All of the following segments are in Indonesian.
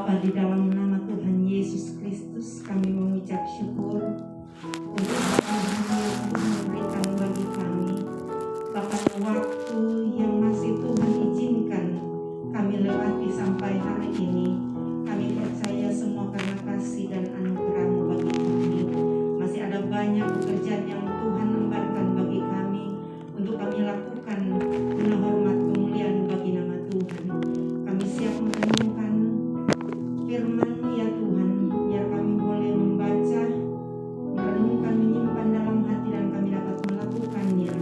Bapa, di dalam nama Tuhan Yesus Kristus kami mengucap syukur untuk hari yang Tuhan berikan bagi kami. Bahkan waktu yang masih Tuhan izinkan kami lewati sampai hari ini, kami percaya semua karena kasih dan anugerah-Mu bagi kami. Masih ada banyak pekerjaan yang Tuhan embarkan bagi kami untuk kami lakukan guna hormat kemuliaan bagi nama Tuhan. Kami siap merenungkan firman-Mu ya Tuhan, biar kami boleh membaca, merenungkan, menyimpan dalam hati dan kami dapat melakukannya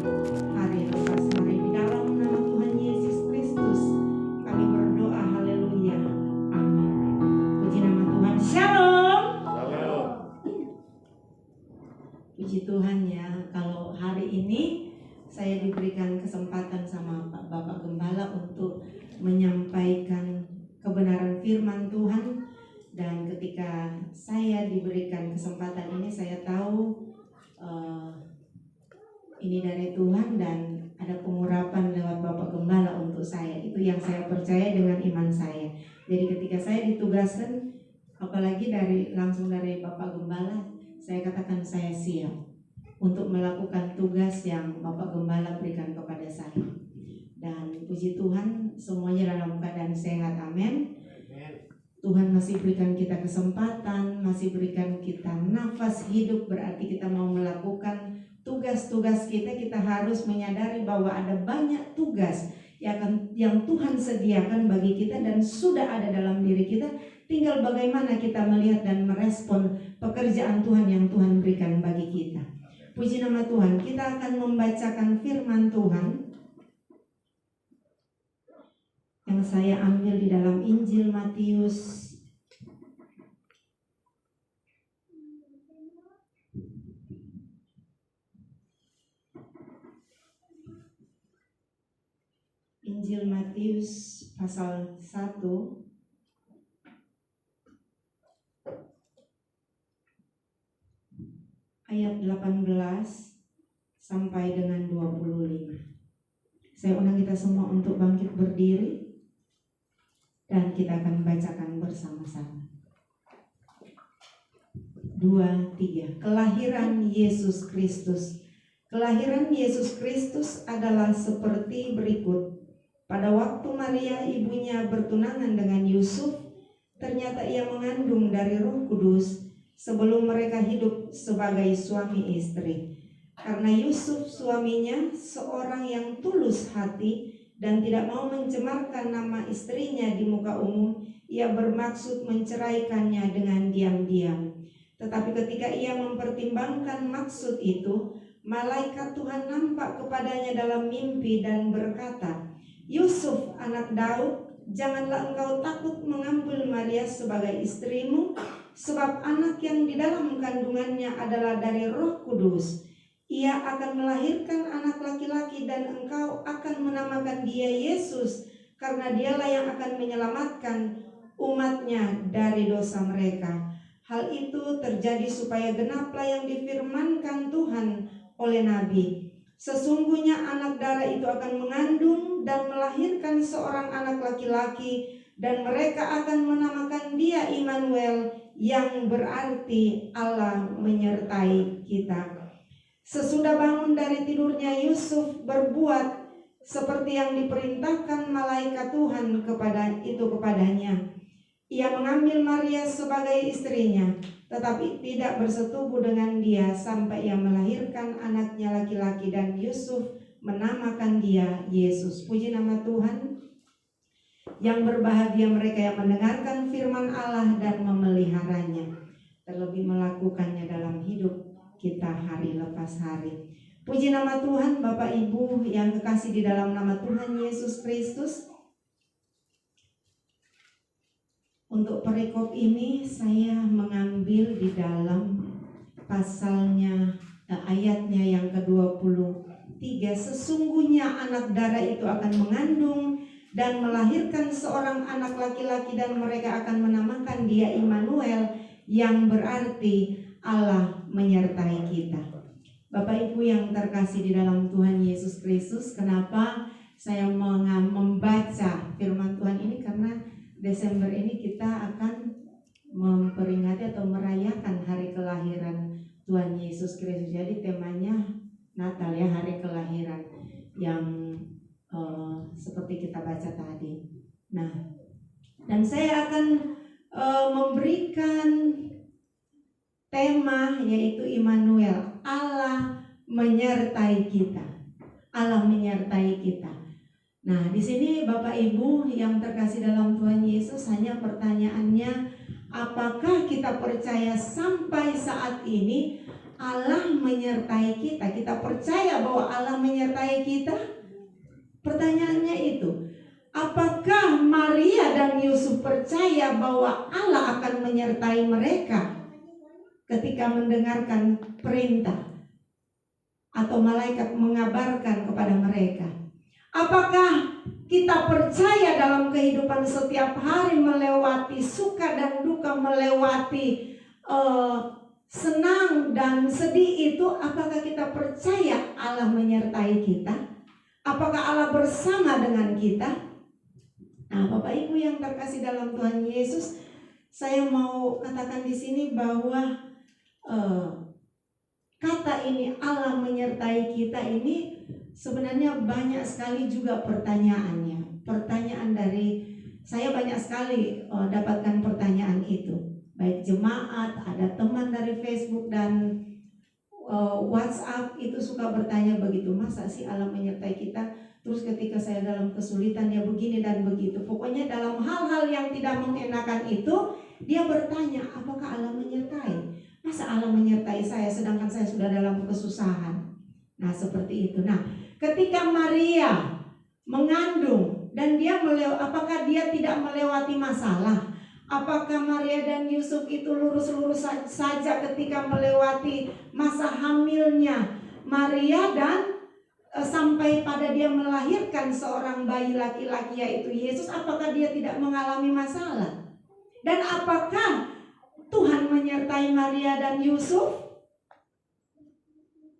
hari lepas hari. Di dalam nama Tuhan Yesus Kristus kami berdoa, haleluya, amin. Puji nama Tuhan. Shalom. Puji Tuhan ya, kalau hari ini saya diberikan kesempatan sama Bapak Gembala untuk menyampaikan kebenaran firman Tuhan. Dan ketika saya diberikan kesempatan ini, saya tahu ini dari Tuhan dan ada pengurapan lewat Bapak Gembala untuk saya. Itu yang saya percaya dengan iman saya. Jadi ketika saya ditugaskan, apalagi langsung dari Bapak Gembala, saya katakan saya siap untuk melakukan tugas yang Bapak Gembala berikan kepada saya. Dan puji Tuhan, semuanya dalam keadaan sehat, amin. Tuhan masih berikan kita kesempatan, masih berikan kita nafas hidup, berarti kita mau melakukan tugas-tugas kita. Kita harus menyadari bahwa ada banyak tugas yang Tuhan sediakan bagi kita dan sudah ada dalam diri kita. Tinggal bagaimana kita melihat dan merespon pekerjaan Tuhan yang Tuhan berikan bagi kita. Puji nama Tuhan. Kita akan membacakan firman Tuhan yang saya ambil di dalam Injil Matius pasal 1 ayat 18 sampai dengan 25. Saya undang kita semua untuk bangkit berdiri dan kita akan bacakan bersama-sama. 2, 3. Kelahiran Yesus Kristus. Kelahiran Yesus Kristus adalah seperti berikut. Pada waktu Maria ibunya bertunangan dengan Yusuf, ternyata ia mengandung dari Roh Kudus sebelum mereka hidup sebagai suami istri. Karena Yusuf suaminya seorang yang tulus hati dan tidak mau mencemarkan nama istrinya di muka umum, ia bermaksud menceraikannya dengan diam-diam. Tetapi ketika ia mempertimbangkan maksud itu, malaikat Tuhan nampak kepadanya dalam mimpi dan berkata, "Yusuf, anak Daud, janganlah engkau takut mengambil Maria sebagai istrimu, sebab anak yang di dalam kandungannya adalah dari Roh Kudus. Ia akan melahirkan anak laki-laki dan engkau akan menamakan dia Yesus, karena dialah yang akan menyelamatkan umatnya dari dosa mereka." Hal itu terjadi supaya genaplah yang difirmankan Tuhan oleh Nabi. Sesungguhnya anak darah itu akan mengandung dan melahirkan seorang anak laki-laki, dan mereka akan menamakan dia Immanuel, yang berarti Allah menyertai kita. Sesudah bangun dari tidurnya, Yusuf berbuat seperti yang diperintahkan malaikat Tuhan kepadanya. Ia mengambil Maria sebagai istrinya, tetapi tidak bersetubuh dengan dia sampai ia melahirkan anaknya laki-laki, dan Yusuf menamakan dia Yesus. Puji nama Tuhan. Yang berbahagia mereka yang mendengarkan firman Allah dan memeliharanya, terlebih melakukannya dalam hidup kita hari lepas hari. Puji nama Tuhan. Bapak Ibu yang kekasih di dalam nama Tuhan Yesus Kristus, untuk perikop ini saya mengambil di dalam pasalnya, ayatnya yang ke-23. Sesungguhnya anak darah itu akan mengandung dan melahirkan seorang anak laki-laki, dan mereka akan menamakan dia Immanuel, yang berarti Allah menyertai kita. Bapak Ibu yang terkasih di dalam Tuhan Yesus Kristus, kenapa saya membaca firman Tuhan ini? Karena Desember ini kita akan memperingati atau merayakan hari kelahiran Tuhan Yesus Kristus. Jadi temanya Natal ya, hari kelahiran yang seperti kita baca tadi. Nah, dan saya akan memberikan tema yaitu Immanuel, Allah menyertai kita. Allah menyertai kita. Nah, di sini Bapak Ibu yang terkasih dalam Tuhan Yesus, hanya pertanyaannya, apakah kita percaya sampai saat ini Allah menyertai kita? Kita percaya bahwa Allah menyertai kita? Pertanyaannya itu. Apakah Maria dan Yusuf percaya bahwa Allah akan menyertai mereka ketika mendengarkan perintah atau malaikat mengabarkan kepada mereka? Apakah kita percaya dalam kehidupan setiap hari, melewati suka dan duka, melewati senang dan sedih itu, apakah kita percaya Allah menyertai kita? Apakah Allah bersama dengan kita? Nah, Bapak Ibu yang terkasih dalam Tuhan Yesus, saya mau katakan di sini bahwa kata ini Allah menyertai kita ini sebenarnya banyak sekali juga pertanyaannya. Pertanyaan dari saya banyak sekali dapatkan pertanyaan itu. Baik jemaat, ada teman dari Facebook dan WhatsApp itu suka bertanya begitu, masa sih Allah menyertai kita? Terus ketika saya dalam kesulitan ya begini dan begitu. Pokoknya dalam hal-hal yang tidak mengenakan itu, dia bertanya, apakah Allah menyertai? Masa Allah menyertai saya sedangkan saya sudah dalam kesusahan? Nah, seperti itu. Nah, ketika Maria mengandung dan apakah dia tidak melewati masalah? Apakah Maria dan Yusuf itu lurus-lurus saja ketika melewati masa hamilnya Maria dan sampai pada dia melahirkan seorang bayi laki-laki yaitu Yesus? Apakah dia tidak mengalami masalah? Dan apakah Tuhan menyertai Maria dan Yusuf?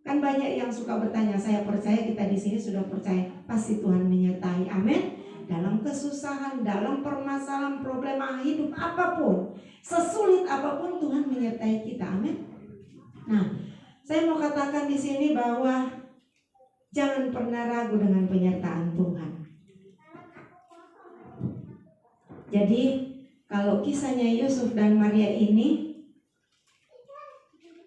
Kan banyak yang suka bertanya. Saya percaya kita di sini sudah percaya pasti Tuhan menyertai. Amin. Dalam kesusahan, dalam permasalahan, problema hidup apapun, sesulit apapun Tuhan menyertai kita. Amin. Nah, saya mau katakan di sini bahwa jangan pernah ragu dengan penyertaan Tuhan. Jadi kalau kisahnya Yusuf dan Maria ini,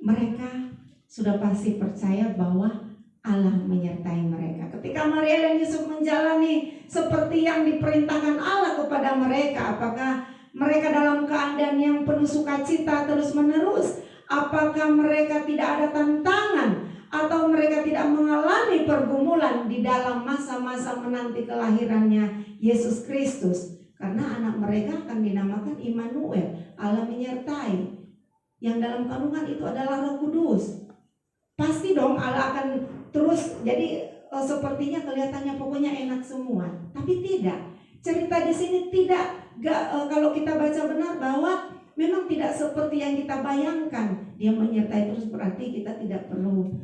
mereka sudah pasti percaya bahwa Allah menyertai mereka. Ketika Maria dan Yusuf menjalani seperti yang diperintahkan Allah kepada mereka, apakah mereka dalam keadaan yang penuh sukacita terus menerus? Apakah mereka tidak ada tantangan? Atau mereka tidak mengalami pergumulan di dalam masa-masa menanti kelahirannya Yesus Kristus? Karena anak mereka akan dinamakan Immanuel, Allah menyertai. Yang dalam kandungan itu adalah Roh Kudus. Pasti dong Allah akan terus, jadi sepertinya kelihatannya pokoknya enak semua. Tapi tidak. Cerita di sini kalau kita baca benar bahwa memang tidak seperti yang kita bayangkan. Dia menyertai terus, berarti kita tidak perlu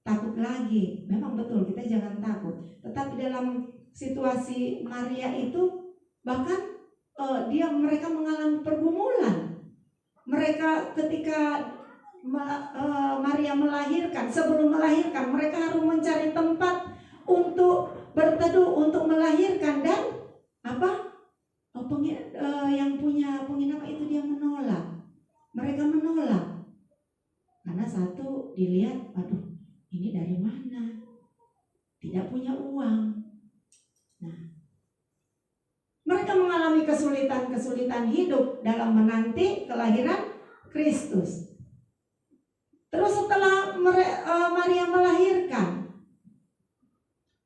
takut lagi. Memang betul, kita jangan takut. Tetapi dalam situasi Maria itu bahkan mereka mengalami pergumulan. Mereka ketika Maria melahirkan, sebelum melahirkan mereka harus mencari tempat untuk berteduh, untuk melahirkan, dan yang punya penginapan itu dia menolak. Mereka menolak karena satu dilihat, aduh ini dari mana? Tidak punya uang. Nah, mereka mengalami kesulitan hidup dalam menanti kelahiran Kristus. Terus setelah Maria melahirkan,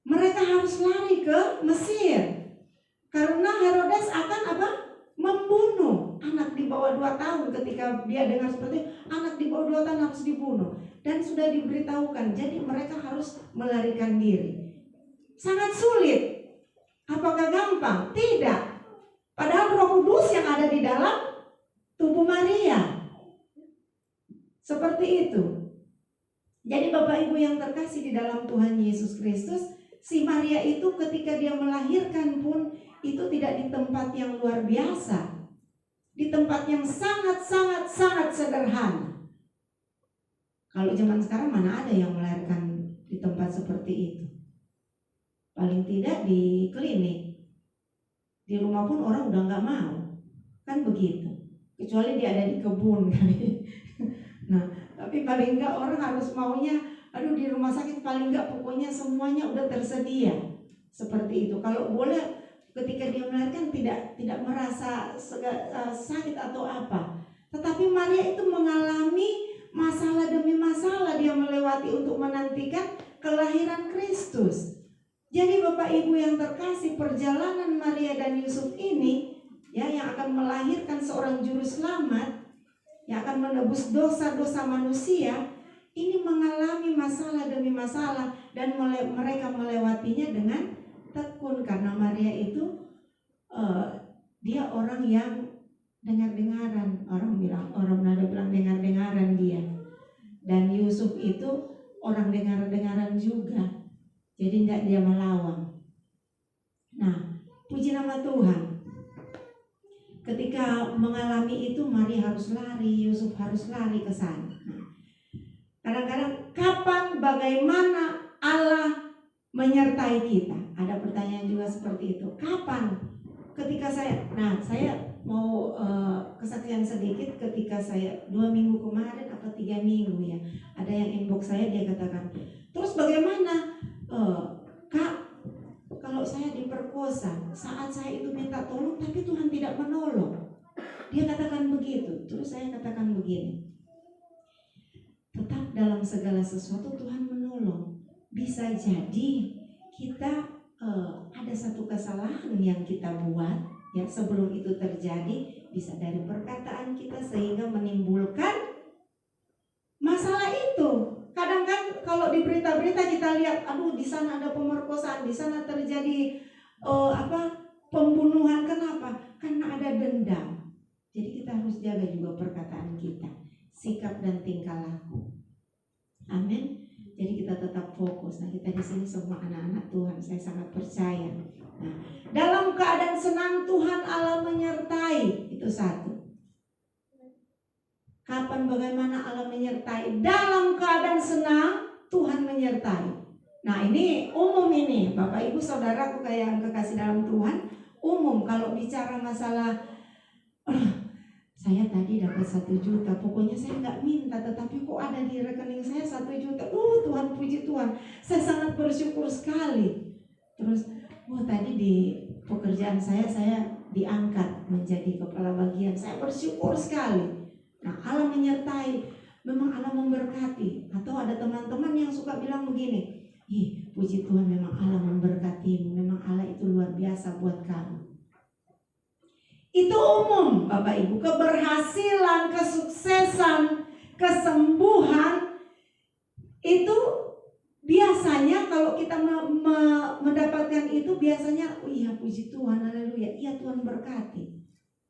mereka harus lari ke Mesir karena Herodes akan membunuh anak di bawah 2 tahun. Ketika dia dengar seperti anak di bawah 2 tahun harus dibunuh, dan sudah diberitahukan, jadi mereka harus melarikan diri. Sangat sulit. Apakah gampang? Tidak. Padahal Roh Kudus yang ada di dalam tubuh Maria. Seperti itu. Jadi Bapak Ibu yang terkasih di dalam Tuhan Yesus Kristus, si Maria itu ketika dia melahirkan pun itu tidak di tempat yang luar biasa, di tempat yang sangat sederhana. Kalau zaman sekarang mana ada yang melahirkan di tempat seperti itu? Paling tidak di klinik. Di rumah pun orang udah nggak mau, kan begitu. Kecuali dia ada di kebun kali. Nah, tapi paling enggak orang harus maunya, aduh di rumah sakit paling enggak pokoknya semuanya udah tersedia. Seperti itu. Kalau boleh ketika dia melahirkan tidak merasa sakit atau apa. Tetapi Maria itu mengalami masalah demi masalah, dia melewati untuk menantikan kelahiran Kristus. Jadi Bapak Ibu yang terkasih, perjalanan Maria dan Yusuf ini ya, yang akan melahirkan seorang juru selamat yang akan menebus dosa-dosa manusia, ini mengalami masalah demi masalah, dan mereka melewatinya dengan tekun. Karena Maria itu dia orang yang dengar-dengaran, orang bilang dengar-dengaran dia. Dan Yusuf itu orang dengar-dengaran juga, jadi enggak dia melawan. Nah, puji nama Tuhan. Ketika mengalami itu, Maria harus lari, Yusuf harus lari ke sana. Kadang-kadang kapan, bagaimana Allah menyertai kita? Ada pertanyaan juga seperti itu. Kapan? Ketika saya mau kesaksian sedikit. Ketika saya 2 minggu kemarin atau 3 minggu ya, ada yang inbox saya, dia katakan, terus bagaimana Kak, kalau saya diperkosa, saat saya itu minta tolong tapi Tuhan tidak menolong. Dia katakan begitu. Terus saya katakan begini, tetap dalam segala sesuatu Tuhan menolong. Bisa jadi kita ada satu kesalahan yang kita buat ya sebelum itu terjadi, bisa dari perkataan kita sehingga menimbulkan masalah itu. Kadang kan kalau di berita-berita kita lihat, aduh di sana ada pemerkosaan, di sana terjadi pembunuhan. Kenapa? Karena ada dendam. Jadi kita harus jaga juga perkataan kita, sikap dan tingkah laku. Amin. Jadi kita tetap fokus. Nah, kita di sini semua anak-anak Tuhan, saya sangat percaya. Nah, dalam keadaan senang Tuhan Allah menyertai, itu satu. Kapan, bagaimana Allah menyertai? Dalam keadaan senang Tuhan menyertai. Nah, ini umum ini, Bapak Ibu Saudaraku kayak yang kekasih dalam Tuhan, umum kalau bicara masalah saya tadi dapat 1 juta, pokoknya saya nggak minta, tetapi kok ada di rekening saya 1 juta. Tuhan, puji Tuhan, saya sangat bersyukur sekali. Terus, tadi di pekerjaan saya diangkat menjadi kepala bagian, saya bersyukur sekali. Nah, Allah menyertai, memang Allah memberkati. Atau ada teman-teman yang suka bilang begini, puji Tuhan memang Allah memberkatimu, memang Allah itu luar biasa buat kamu. Itu umum Bapak Ibu, keberhasilan, kesuksesan, kesembuhan itu biasanya kalau kita mendapatkan itu biasanya, iya puji Tuhan, haleluya, iya Tuhan berkati.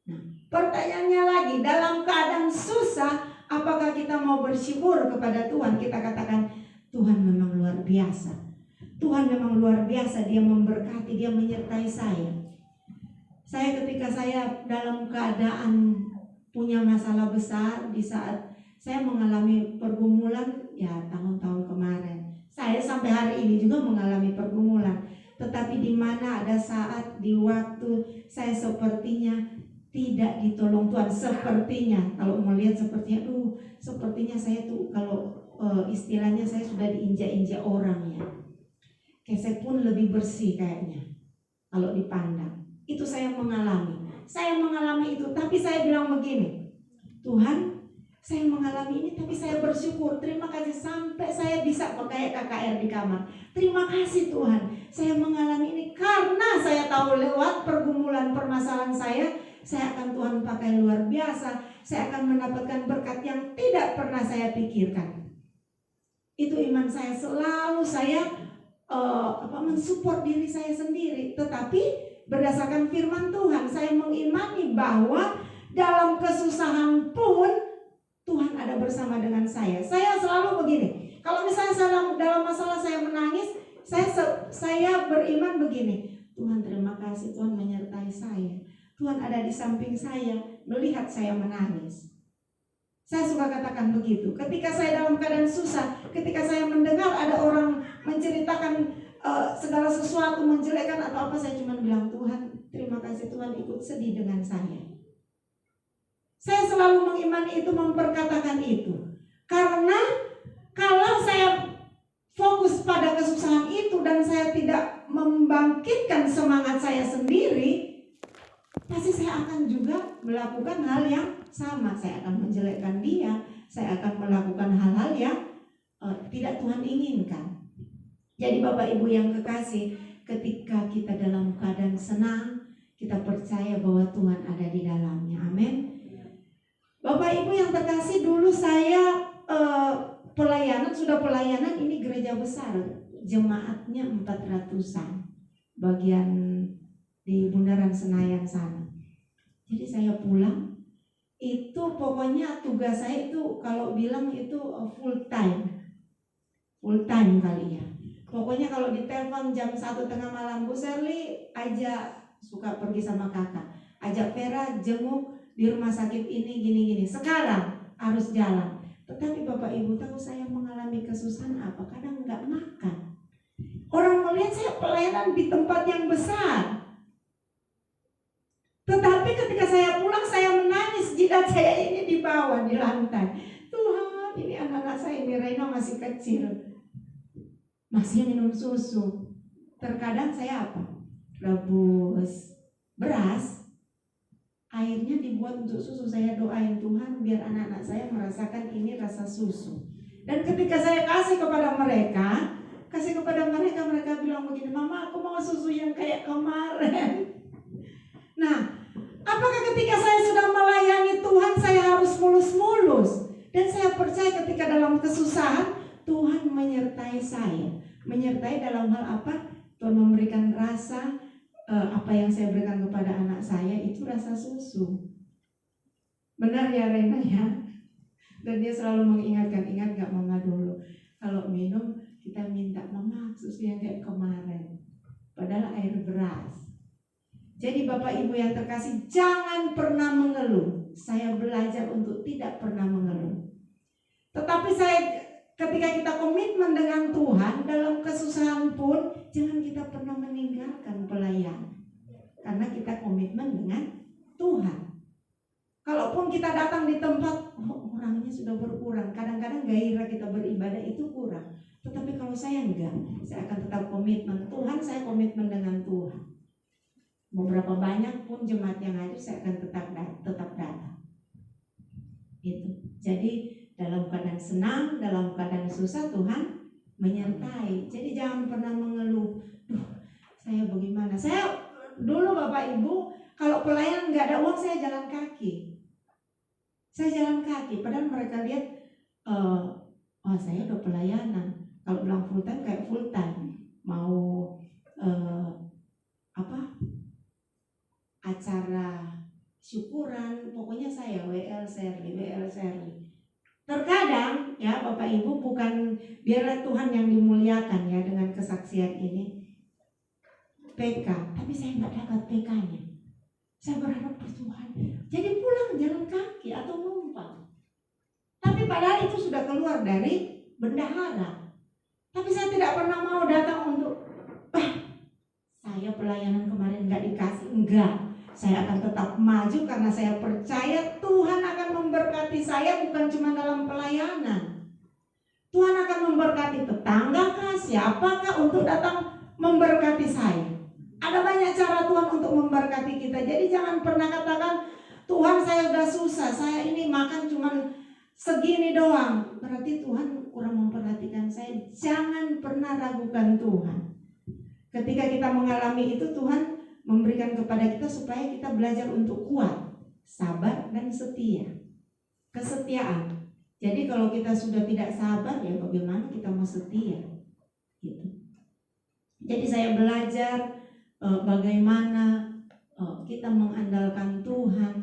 Nah, pertanyaannya lagi, dalam keadaan susah, apakah kita mau bersyukur kepada Tuhan? Kita katakan, Tuhan memang luar biasa. Tuhan memang luar biasa, Dia memberkati, Dia menyertai saya. Ketika saya dalam keadaan punya masalah besar, di saat saya mengalami pergumulan, ya tahun-tahun kemarin, saya sampai hari ini juga mengalami pergumulan. Tetapi di mana ada saat, di waktu saya sepertinya tidak ditolong Tuhan, sepertinya, kalau melihat sepertinya saya tuh kalau istilahnya saya sudah diinjak-injak orang ya. Kayak pun lebih bersih kayaknya kalau dipandang. Itu saya mengalami itu, tapi saya bilang begini, Tuhan, saya mengalami ini tapi saya bersyukur, terima kasih sampai saya bisa pakai KKR di kamar. Terima kasih Tuhan, saya mengalami ini karena saya tahu lewat pergumulan permasalahan saya akan Tuhan pakai luar biasa. Saya akan mendapatkan berkat yang tidak pernah saya pikirkan. Itu iman saya, selalu saya mensupport diri saya sendiri. Tetapi berdasarkan firman Tuhan, saya mengimani bahwa dalam kesusahan pun Tuhan ada bersama dengan saya. Saya selalu begini, kalau misalnya dalam masalah saya menangis, saya beriman begini, Tuhan terima kasih, Tuhan menyertai saya. Tuhan ada di samping saya, melihat saya menangis. Saya suka katakan begitu. Ketika saya dalam keadaan susah, ketika saya mendengar ada orang menceritakan segala sesuatu menjelekkan atau apa, saya cuma bilang, Tuhan terima kasih, Tuhan ikut sedih dengan saya. Saya selalu mengimani itu, memperkatakan itu. Karena kalau saya fokus pada kesusahan itu dan saya tidak membangkitkan semangat saya sendiri, pasti saya akan juga melakukan hal yang sama. Saya akan menjelekkan dia, saya akan melakukan hal-hal yang tidak Tuhan inginkan. Jadi Bapak Ibu yang kekasih, ketika kita dalam keadaan senang, kita percaya bahwa Tuhan ada di dalamnya. Amin. Bapak Ibu yang terkasih, dulu saya sudah pelayanan ini gereja besar, jemaatnya 400-an, bagian di Bundaran Senayan sana. Jadi saya pulang, itu pokoknya tugas saya itu kalau bilang itu full time kali ya. Pokoknya kalau ditelepon jam 1 tengah malam, Bu Serly aja suka pergi sama kakak, ajak Vera jenguk di rumah sakit ini gini-gini. Sekarang harus jalan. Tetapi Bapak Ibu tahu saya mengalami kesusahan apa? Kadang nggak makan. Orang melihat saya pelayanan di tempat yang besar. Tetapi ketika saya pulang, saya menangis, jidat saya ini di bawah, di lantai. Tuhan, ini anak-anak saya, ini Rena masih kecil, masih minum susu. Terkadang saya apa? Rebus beras, airnya dibuat untuk susu. Saya doain Tuhan biar anak-anak saya merasakan ini rasa susu. Dan ketika saya kasih kepada mereka, mereka bilang begini, Mama aku mau susu yang kayak kemarin. Nah, apakah ketika saya sudah melayani Tuhan saya harus mulus-mulus? Dan saya percaya ketika dalam kesusahan Tuhan menyertai saya. Menyertai dalam hal apa? Tuhan memberikan rasa apa yang saya berikan kepada anak saya itu rasa susu. Benar ya Rena ya? Dan dia selalu mengingatkan, ingat gak Mama dulu, kalau minum kita minta Mama susu yang kayak kemarin, padahal air beras. Jadi Bapak Ibu yang terkasih, jangan pernah mengeluh. Saya belajar untuk tidak pernah mengeluh. Tetapi ketika kita komitmen dengan Tuhan, dalam kesusahan pun jangan kita pernah meninggalkan pelayanan. Karena kita komitmen dengan Tuhan. Kalaupun kita datang di tempat orangnya sudah berkurang, kadang-kadang gairah kita beribadah itu kurang. Tetapi kalau saya enggak, saya akan tetap komitmen. Tuhan, saya komitmen dengan Tuhan. Beberapa banyak pun jemaat yang hadir, saya akan tetap datang. Itu. Jadi dalam keadaan senang, dalam keadaan susah Tuhan menyertai. Jadi jangan pernah mengeluh. Duh, saya bagaimana? Saya dulu Bapak Ibu, kalau pelayanan nggak ada uang saya jalan kaki. Padahal mereka lihat, saya udah pelayanan. Kalau bilang full time kayak full time. Mau acara syukuran, pokoknya saya WL Serly. Terkadang ya Bapak Ibu, bukan biarlah Tuhan yang dimuliakan ya dengan kesaksian ini PK, tapi saya nggak dapat PK-nya. Saya berharap Tuhan, jadi pulang jalan kaki atau numpang. Tapi padahal itu sudah keluar dari bendahara. Tapi saya tidak pernah mau datang untuk saya pelayanan kemarin nggak dikasih, enggak. Saya akan tetap maju karena saya percaya Tuhan akan memberkati saya, bukan cuma dalam pelayanan. Tuhan akan memberkati tetanggakah, siapakah untuk datang memberkati saya. Ada banyak cara Tuhan untuk memberkati kita. Jadi jangan pernah katakan, Tuhan saya udah susah, saya ini makan cuma segini doang, berarti Tuhan kurang memperhatikan saya. Jangan pernah ragukan Tuhan. Ketika kita mengalami itu, Tuhan memberikan kepada kita supaya kita belajar untuk kuat, sabar dan setia. Kesetiaan. Jadi kalau kita sudah tidak sabar, ya bagaimana kita mau setia? Gitu. Jadi saya belajar bagaimana kita mengandalkan Tuhan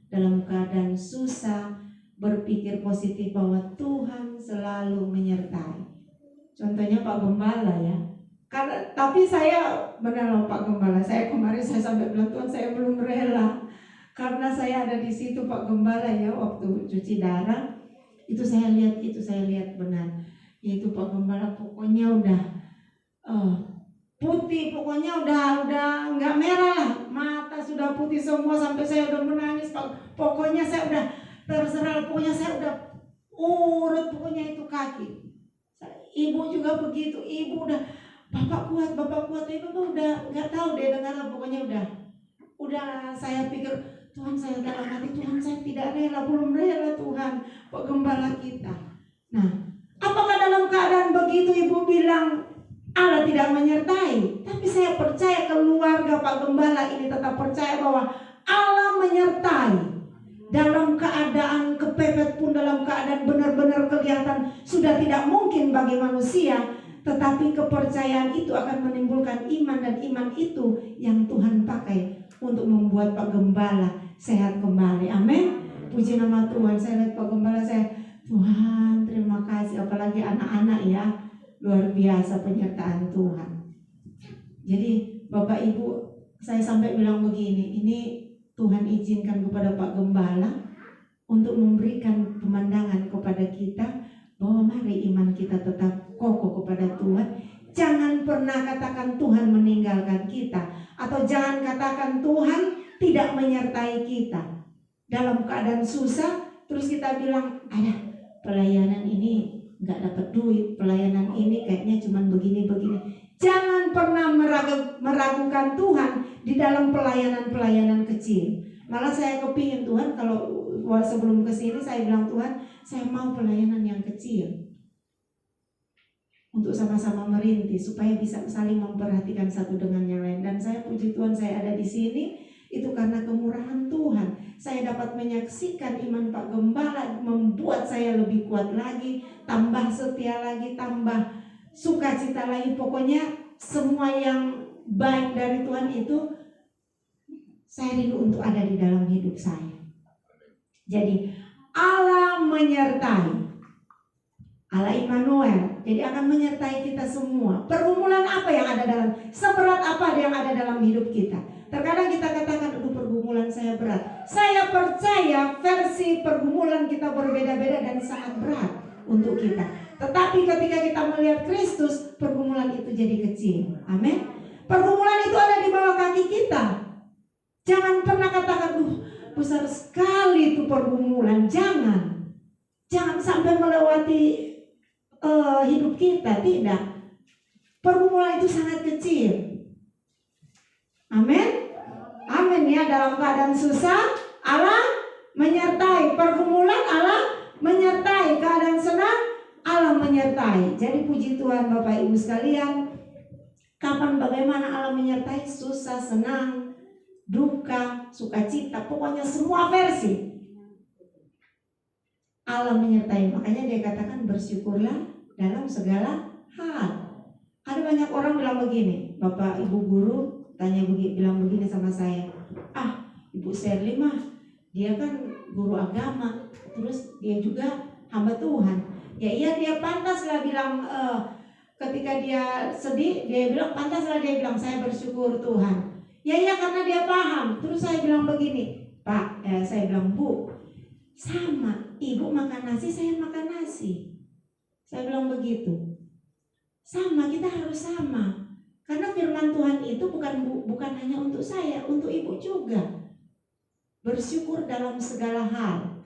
dalam keadaan susah, berpikir positif bahwa Tuhan selalu menyertai. Contohnya Pak Gembala ya, Tapi saya benar Pak Gembala, saya kemarin saya sampai bilang Tuhan saya belum rela karena saya ada di situ Pak Gembala ya, waktu cuci darah itu saya lihat benar itu Pak Gembala, pokoknya udah putih, pokoknya udah nggak merah lah, mata sudah putih semua sampai saya udah menangis Pak. Pokoknya saya udah terserah, pokoknya saya udah urut pokoknya itu kaki. Ibu juga begitu, ibu udah Bapak kuat, ibu udah nggak tahu deh dengar, pokoknya udah saya pikir Tuhan, saya dalam hati Tuhan saya tidak rela, belum rela Tuhan Pak Gembala kita. Nah, apakah dalam keadaan begitu ibu bilang Allah tidak menyertai? Tapi saya percaya keluarga Pak Gembala ini tetap percaya bahwa Allah menyertai. Dalam keadaan kepepet pun, dalam keadaan benar-benar kelihatan sudah tidak mungkin bagi manusia, tetapi kepercayaan itu akan menimbulkan iman, dan iman itu yang Tuhan pakai untuk membuat Pak Gembala sehat kembali. Amin. Puji nama Tuhan. Saya lihat Pak Gembala, saya Tuhan terima kasih, apalagi anak-anak ya, luar biasa penyertaan Tuhan. Jadi Bapak Ibu, saya sampai bilang begini, ini Tuhan izinkan kepada Pak Gembala untuk memberikan pemandangan kepada kita bahwa mari iman kita tetap kokoh kepada Tuhan. Jangan pernah katakan Tuhan meninggalkan kita, atau jangan katakan Tuhan tidak menyertai kita. Dalam keadaan susah terus kita bilang, ada pelayanan ini nggak dapat duit, pelayanan ini kayaknya cuman begini-begini. Jangan pernah meragukan Tuhan di dalam pelayanan kecil. Malah saya kepingin Tuhan, kalau sebelum kesini saya bilang Tuhan, saya mau pelayanan yang kecil untuk sama-sama merintis supaya bisa saling memperhatikan satu dengan yang lain. Dan saya puji Tuhan, saya ada di sini itu karena kemurahan Tuhan. Saya dapat menyaksikan iman Pak Gembala membuat saya lebih kuat lagi, tambah setia lagi, tambah sukacita lagi. Pokoknya semua yang baik dari Tuhan itu saya rindu untuk ada di dalam hidup saya. Jadi Allah menyertai, Allah Immanuel, jadi akan menyertai kita semua. Pergumulan apa yang ada dalam, seberat apa yang ada dalam hidup kita. Terkadang kita katakan, aduh pergumulan saya berat. Saya percaya versi pergumulan kita berbeda-beda dan sangat berat untuk kita. Tetapi ketika kita melihat Kristus, pergumulan itu jadi kecil. Amin. Pergumulan itu ada di bawah kaki kita. Jangan pernah katakan, besar sekali itu pergumulan. Jangan sampai melewati hidup kita. Tidak. Pergumulan itu sangat kecil. Amin. Amin ya. Dalam keadaan susah Allah menyertai. Pergumulan Allah menyertai. Keadaan senang Allah menyertai. Jadi puji Tuhan Bapak Ibu sekalian, kapan bagaimana Allah menyertai, susah, senang, duka, sukacita, pokoknya semua versi Allah menyertai. Makanya dia katakan bersyukurlah dalam segala hal. Ada banyak orang bilang begini, Bapak Ibu guru bilang begini sama saya, Ibu Sherly mah dia kan guru agama, terus dia juga hamba Tuhan. Ya iya, dia pantaslah bilang ketika dia sedih, dia bilang pantaslah dia bilang saya bersyukur Tuhan. Ya iya, karena dia paham. Terus saya bilang begini, Pak, saya bilang Bu, sama, Ibu makan nasi, saya makan nasi. Saya bilang begitu. Sama, kita harus sama. Karena firman Tuhan itu bukan hanya untuk saya, untuk Ibu juga. Bersyukur dalam segala hal.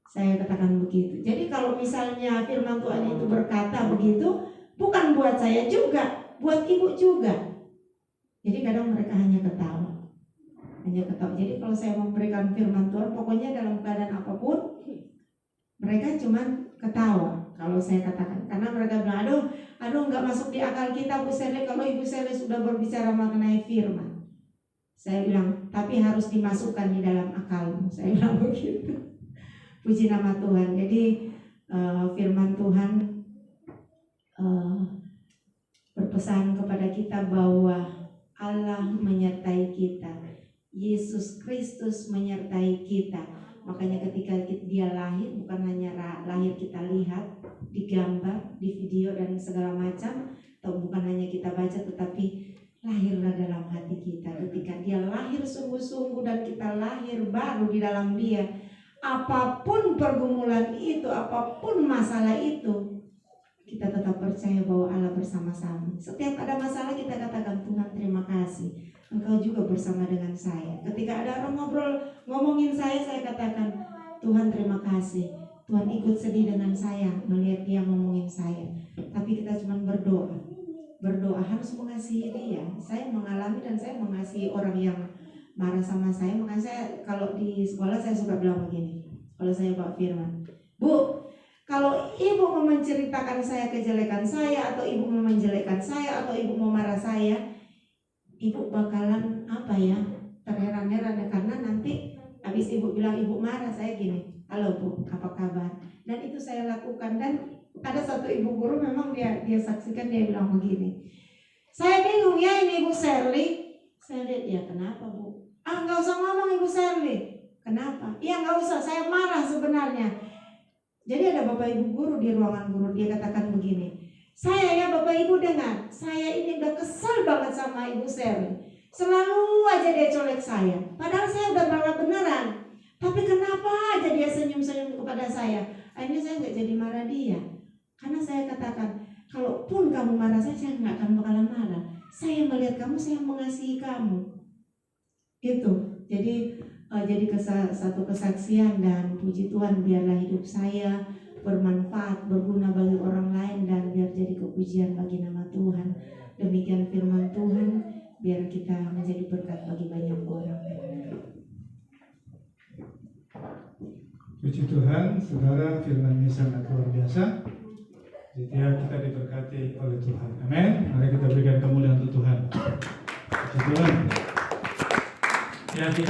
Saya katakan begitu. Jadi kalau misalnya firman Tuhan itu berkata begitu, bukan buat saya juga, buat Ibu juga. Jadi kadang mereka hanya ketawa. Jadi kalau saya memberikan firman Tuhan, pokoknya dalam keadaan apapun, mereka cuma ketawa kalau saya katakan. Karena mereka bilang, aduh nggak masuk di akal kita Bu Sherly kalau Ibu Sherly sudah berbicara mengenai firman. Saya bilang, tapi harus dimasukkan di dalam akalmu. Saya bilang begitu. Puji nama Tuhan. Jadi firman Tuhan berpesan kepada kita bahwa Allah menyertai kita. Yesus Kristus menyertai kita. Makanya ketika dia lahir, bukan hanya lahir kita lihat di gambar, di video dan segala macam, atau bukan hanya kita kita baca, tetapi lahirlah dalam hati kita. Ketika dia lahir sungguh-sungguh dan kita lahir baru di dalam dia, apapun pergumulan itu, apapun masalah itu, kita tetap percaya bahwa Allah bersama-sama. Setiap ada masalah kita katakan, Tuhan terima kasih, Engkau juga bersama dengan saya. Ketika ada orang ngomongin saya katakan, Tuhan terima kasih, Tuhan ikut sedih dengan saya melihat dia ngomongin saya. Tapi kita cuma berdoa harus mengasihi dia. Saya mengalami dan saya mengasihi orang yang marah sama saya. Makanya saya kalau di sekolah saya suka bilang begini, kalau saya bawa firman, Bu, kalau ibu mau menceritakan saya kejelekan saya, atau ibu mau menjelekkan saya, atau ibu mau marah saya, ibu bakalan terheran-heran ya, karena nanti habis ibu bilang ibu marah, saya gini, halo Bu, apa kabar? Dan itu saya lakukan. Dan ada satu ibu guru memang dia saksikan, dia bilang begini, saya bingung ya ini Ibu Shirley. Saya lihat, ya kenapa Bu? Nggak usah ngomong Ibu Shirley. Kenapa? Iya nggak usah, saya marah sebenarnya. Jadi ada Bapak Ibu guru di ruangan guru, dia katakan begini, saya ya Bapak Ibu dengar, saya ini udah kesal banget sama Ibu Shirley. Selalu aja dia colek saya, padahal saya udah marah beneran. Tapi kenapa aja dia senyum-senyum kepada saya? Akhirnya saya nggak jadi marah dia, karena saya katakan, kalaupun kamu marah saya nggak akan bakalan marah. Saya melihat kamu, saya mengasihi kamu. Itu. Jadi satu kesaksian, dan puji Tuhan biarlah hidup saya bermanfaat, berguna bagi orang lain, dan biar jadi kepujian bagi nama Tuhan. Demikian firman Tuhan, biar kita menjadi berkat bagi banyak orang. Puji Tuhan, saudara, firman-Nya sangat luar biasa. Jadi kita diberkati oleh Tuhan. Amin. Mari kita berikan kemuliaan untuk Tuhan. Puji Tuhan. Ya, kita